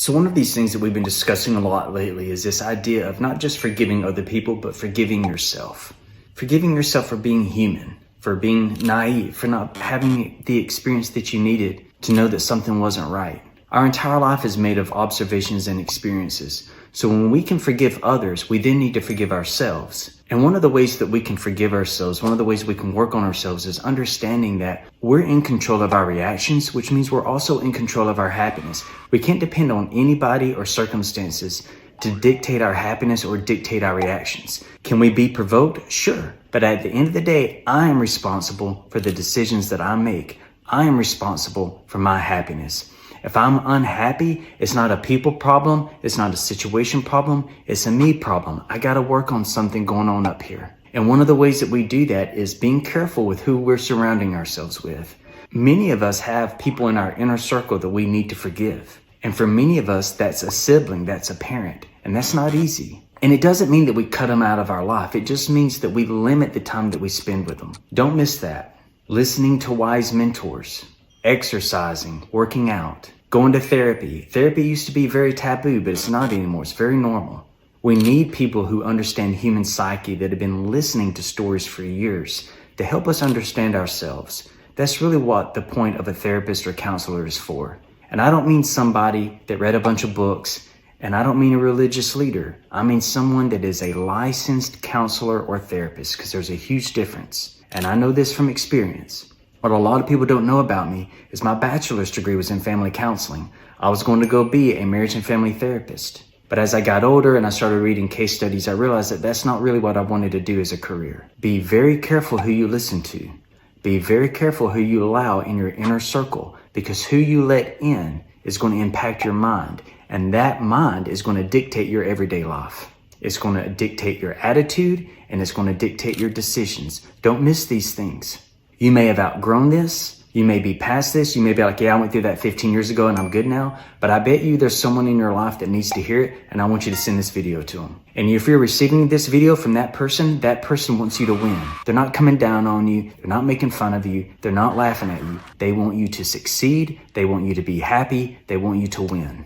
So one of these things that we've been discussing a lot lately is this idea of not just forgiving other people, but forgiving yourself. Forgiving yourself for being human, for being naive, for not having the experience that you needed to know that something wasn't right. Our entire life is made of observations and experiences. So when we can forgive others, we then need to forgive ourselves. And one of the ways that we can forgive ourselves, one of the ways we can work on ourselves is understanding that we're in control of our reactions, which means we're also in control of our happiness. We can't depend on anybody or circumstances to dictate our happiness or dictate our reactions. Can we be provoked? Sure. But at the end of the day, I am responsible for the decisions that I make. I am responsible for my happiness. If I'm unhappy, it's not a people problem. It's not a situation problem. It's a me problem. I got to work on something going on up here. And one of the ways that we do that is being careful with who we're surrounding ourselves with. Many of us have people in our inner circle that we need to forgive. And for many of us, that's a sibling, that's a parent. And that's not easy. And it doesn't mean that we cut them out of our life. It just means that we limit the time that we spend with them. Don't miss that. Listening to wise mentors. Exercising, working out, going to therapy. Therapy used to be very taboo, but it's not anymore. It's very normal. We need people who understand human psyche that have been listening to stories for years to help us understand ourselves. That's really what the point of a therapist or counselor is for. And I don't mean somebody that read a bunch of books, and I don't mean a religious leader. I mean someone that is a licensed counselor or therapist, because there's a huge difference. And I know this from experience. What a lot of people don't know about me is my bachelor's degree was in family counseling. I was going to go be a marriage and family therapist. But as I got older and I started reading case studies, I realized that that's not really what I wanted to do as a career. Be very careful who you listen to. Be very careful who you allow in your inner circle, because who you let in is going to impact your mind. And that mind is going to dictate your everyday life. It's going to dictate your attitude, and it's going to dictate your decisions. Don't miss these things. You may have outgrown this. You may be past this. You may be like, yeah, I went through that 15 years ago and I'm good now. But I bet you there's someone in your life that needs to hear it. And I want you to send this video to them. And if you're receiving this video from that person wants you to win. They're not coming down on you. They're not making fun of you. They're not laughing at you. They want you to succeed. They want you to be happy. They want you to win.